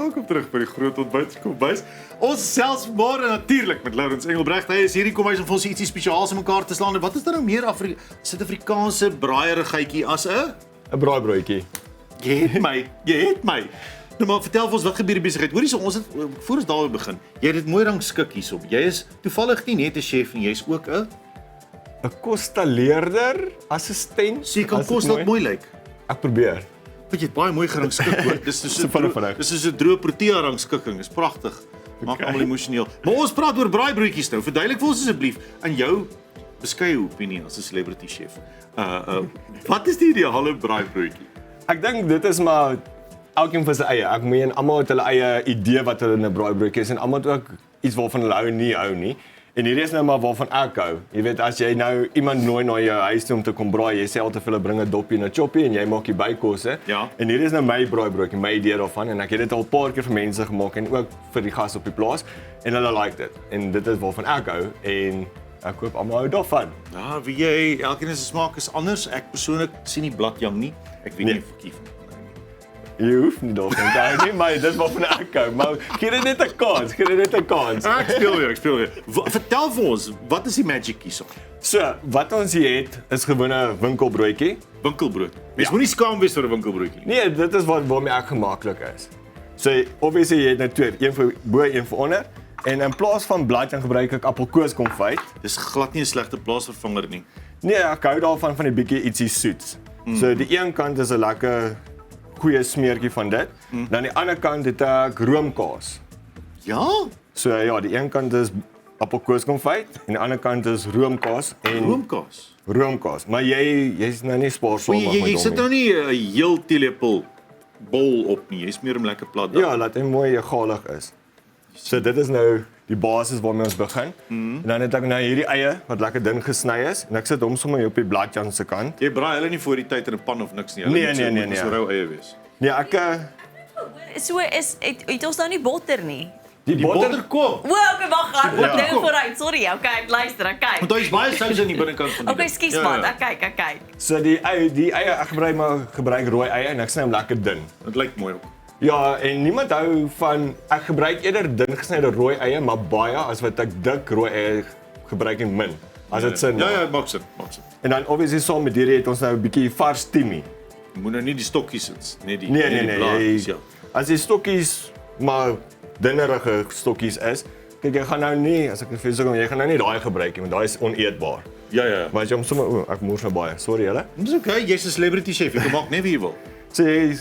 Welkom terug by die Groot Ontbyt Kombuis. Ons selfs môre natuurlik met Lourens Engelbrecht. Hy is hierdie kombuis om vir ons ietsie spesiaals in mekaar te slaan. En wat is daar nou meer Suid-Afrikaanse braaierigheidjie as 'n braaibroodjie? Jy het my. Nou maar vertel vir ons wat gebeur die besigheid. Hoorie so ons het voor ons daaroor begin. Jy het dit mooi rangskik hierop. Jy is toevallig nie net 'n chef nie, jy's ook 'n kostaleerder, assistent. So jy kan kos wat mooi lyk. Ek probeer. Want jy het baie mooi gerangskik hoor. Dis so 'n droë protea rangskikking. Is pragtig. Maak almal emosioneel. Maar ons praat oor braaibroodjies nou. Verduidelik vir ons asseblief in jou beskeie opinie as 'n celebrity chef. Wat is die ideale braaibroodjie? Ek dink dit is maar elkeen vir sy eie. Ek meen almal het hulle eie idee wat hulle in 'n braaibroodjie is en almal het ook iets waarvan hulle hou nie. En hierdie is nou maar waarvan ek hou. Jy weet, as jy nou iemand nooi na jou huis toe om te kom braai, jy sê altyd vir hulle bring 'n dopie en 'n choppie en jy maak die bykosse. Ja. En hierdie is nou my braaibroodjie, my idee daarvan en ek het dit al 'n paar keer vir mense gemaak en ook vir die gas op die plaas en hulle like dit. En dit is waarvan ek hou en ek hoop almal hou daarvan. Ja, wie jy, elkeen se smaak is anders. Ek persoonlik sien nie bladjang nie. Ek weet nie of ek hiervan Jy hoef nie daarvan te hou nie, maar dit is waarvan ek hou. Maar gee dit net 'n kans, Ek speel weer. Vertel vir ons, wat is die magic hierso? So, wat ons hier het, is gewoon 'n winkelbroodjie. Winkelbrood. Mens moenie skaam wees vir 'n winkelbroodjie nie. Nee, dit is waarmee ek gemaklik is. So, obviously jy het nou twee, een vir bo, een vir onder. En in plaas van bladjang gebruik ek appelkoeskonfyt. Dis glad nie 'n slegte plaasvervanger nie. Nee, ek hou daarvan van 'n bietjie ietsie soets. So, die een kant is 'n lekker goeie smeertjie van dit. Dan die ander kant het ek roomkaas. Ja? So ja, die een kant is appelkoeskonfyt en die ander kant is roomkaas en roomkaas. Maar jy's nou nie spaarsaam met jy sit nou nie 'n heel teelepel bol op nie. Jy's meer om lekker plat. Ja, laat hy mooi egalig is. So dit is nou die basis waarmee ons begin. En dan het ek nou hierdie eie wat lekker dun gesny is en ek sit hom sommer hier op die bladjang se kant. Jy braai hulle nie voor die tyd in 'n pan of niks nie. Nee. So rou eie wees. Nee, ek So het ons nou nie botter nie. Die botter kom. Okay, wag, ek dink vooruit. Sorry, okay, ek luister, ek kyk. Want daar is baie sous in die binnekant van die. Okay, skus man, ek kyk. So die eie ek gebruik rooi eie en ek sny hom lekker dun. Dit lyk mooi op. Ja, en niemand hou van ek gebruik eerder dun gesnyde rooi eie, maar baie as wat ek dik rooi eie gebruik en min. As dit sin maak. Ja, maak sin. En dan obviously saam met hierdie het ons nou 'n bietjie vars timie. Moet nou nie die stokkies sit, net die Nee. Ja. As die stokkies maar dunnerige stokkies is, kyk jy gaan nou nie, as ek vir jou sê, jy gaan nou nie daai gebruik nie, want daai is oneetbaar. Ja. Maar as jy hom sommer ek moes nou baie. Sorry julle. Dis okay, jy's 'n celebrity chef. Jy kan maak net wie jy wil. So jy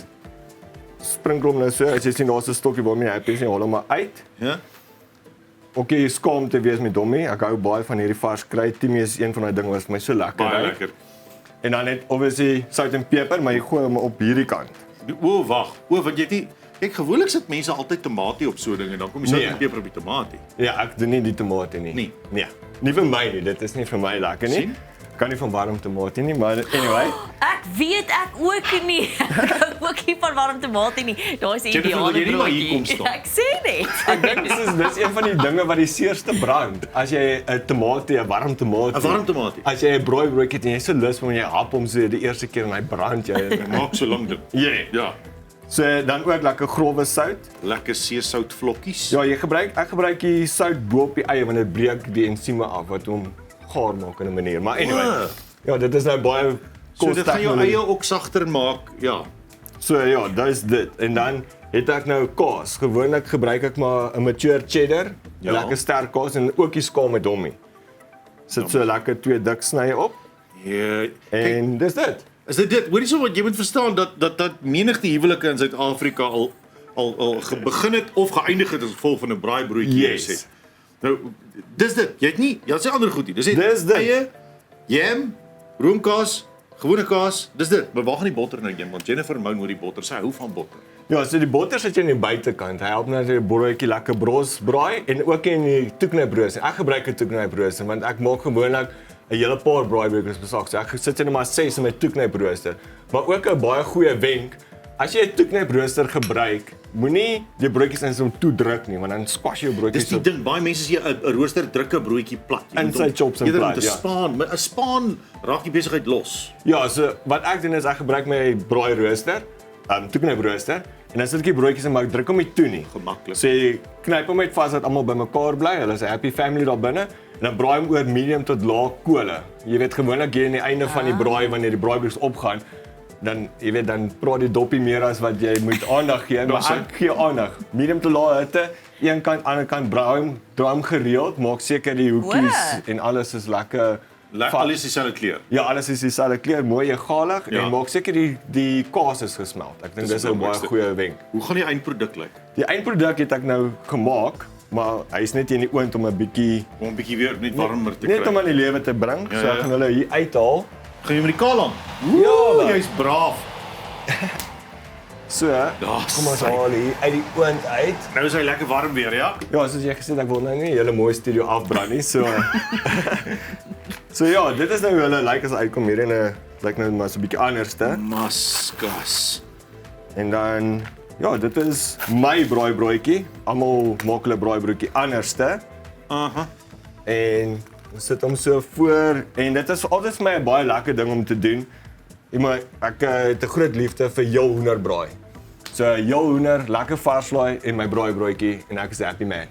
sprinkel hom nou so, as jy sien daar's 'n stokkie waarmee jy haal hom maar uit. Ja. Okay, jy skaam te wees met dommie. Ek hou baie van hierdie vars kry. Timie is een van daai dinge wat vir my so lekker Baie ruik. lekker. En dan net obviously sout en peper, maar jy gooi hom op hierdie kant. Wag. Want jy het nie kyk gewoonlik sit mense altyd tamatie op so ding en dan kom jy sout en peper op die tamatie. Ja, ek doen nie die tamatie nie. Nee. Nie vir my nie. Dit is nie vir my lekker nie. Sien? Kan nie van warm tamatie nie, maar anyway. Ek weet ek ook nie. Ek hou ook nie van warm tamatie nie. Daar is 'n Jennifer, ideale wil jy nie maar hier kom broodjie. staan? Ek sê net. Ek dink dis een van die dinge wat die seerste brand. As jy 'n tamatie, 'n warm tamatie. 'n Warm tamatie. As jy 'n braaibroodjie het en jy so lus wanneer jy hap hom so die eerste keer en hy brand jy. Maak so lank dit. Ja. So dan ook lekker grove sout. Lekker seesoutvlokkies. Ja, ek gebruik die sout bo op die eie want dit breek die ensieme af wat hom gaar maak in 'n manier. Maar anyway. Ja, dit is nou baie So dit gaan jou eie ook sagter maak. Ja. So ja, dis dit. En dan het ek nou kaas. Gewoonlik gebruik ek maar 'n mature cheddar, lekker sterk kaas en ook die skaal met hommie. Sit so lekker 2 dik snye op. Ja. En dis dit. Is dit? Hoorie so wat jy moet verstaan dat menigte huwelike in Suid-Afrika al begin het of geëindig het as gevolg van 'n braaibroodjie Yes. Nou, dis dit. Jy het nie, jy sê ander goed nie. Dis dit. Eie, jam, roomkaas, gewone kaas. Dis dit. Maar waar gaan die botter nou heen? Want Jennifer moun oor die botter. Sy hou van botter. Ja, so die botter sit jy aan die buitekant. Hy help net die broodjie lekker bros braai en ook in die toeknybrooster. Ek gebruik 'n toeknybrooster want ek maak gewoonlik 'n hele paar braaibroodjies besak. So ek sit net maar 6 in my toeknybrooster. Maar ook 'n baie goeie wenk, as jy 'n toeknybrooster gebruik, moenie die broodjies in so toe druk nie, want dan squash jy jou broodjies. Dis die ding, baie mense sê 'n rooster druk 'n broodjie plat. In sy chops en plat, ja. Maar 'n spaan raak die besigheid los. Ja, so wat ek doen is ek gebruik my braairooster, toeknybrooster En dan sit ek die broodjies in, maar ek druk hom nie toe nie. Gemaklik. So jy knyp hom net vas dat almal bymekaar bly. Hulle is 'n happy family daar binne. En dan braai hom oor medium tot lae kole. Jy weet gewoonlik hier aan die einde van die braai wanneer die braaibroodjies opgaan, dan jy weet dan praat die doppie meer as wat jy moet aandag gee, maar ek gee aandag. Medium tot lae hitte, een kant, ander kant braai hom gereeld, maak seker die hoekies en alles is lekker. Alles dieselfde kleur. Ja, alles is dieselfde kleur, mooi egalig en maak seker die kaas is gesmeld. Ek dink dis 'n baie goeie wenk. Hoe gaan die eindproduk lyk? Die eindproduk het ek nou gemaak, maar hy's net in die oond om 'n bietjie weer net warmer te kry. Net om aan die lewe te bring. So ek gaan hulle hier uithaal. Gaan jy met die kaal aan? Ja, jy's braaf. So, kom ons haal hier uit die oond uit. Nou is hy lekker warm weer, ja? Ja, soos jy gesê het, ek wil nou nie 'n hele mooi studio afbrand nie, so. So ja, dit is nou hoe hulle lyk as uitkom hier en lyk nou maar so 'n bietjie anderste. Maskas. En dan ja, dit is my braaibroodjie. Almal maak hulle braaibroodjie anderste. Aha. En ons sit hom so voor en dit is altyd vir my 'n baie lekker ding om te doen. Ek het 'n groot liefde vir heel hoenderbraai. So heel hoender, lekker vars laai en my braaibroodjie en ek is 'n happy man.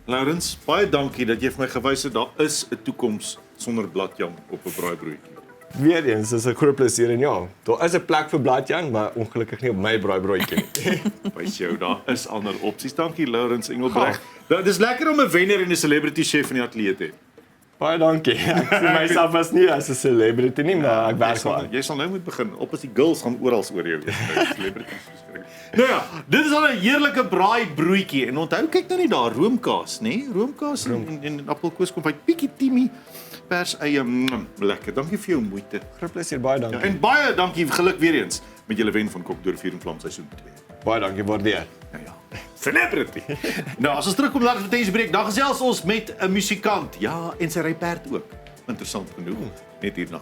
Laurens, baie dankie dat jy vir my gewys het daar is 'n toekoms sonder bladjam op 'n braaibroodjie. Weereens, dis 'n groot plesier en ja, daar is 'n plek vir bladjam, maar ongelukkig nie op my braaibroodjie nie. Wys jou, daar is ander opsies. Dankie Laurens Engelbreg. Dit is lekker om 'n wenner en 'n celebrity chef in die ateljee te hê. Baie dankie. Ek sien myself as nie as 'n celebrity nie, maar ek werk hard. Jy sal nou moet begin. Op as die girls gaan oral oor jou wees. Celebrities. Nou ja, dit is al 'n heerlike braaibroodjie en onthou kyk nou net daar roomkaas, nê? Roomkaas en appelkoos kom uit bietjie timie pers eie lekker. Dankie vir jou moeite. Groot plesier, baie dankie. En baie dankie geluk weer eens met julle wen van Kok deur Vuur en Vlam seisoen 2. Baie dankie, waardeer. Ja. Celebrity. Nou, as ons terugkom na die advertensiebreek, dan gesels ons met 'n musikant. Ja, en sy ry perd ook. Interessant genoeg. Net hierna.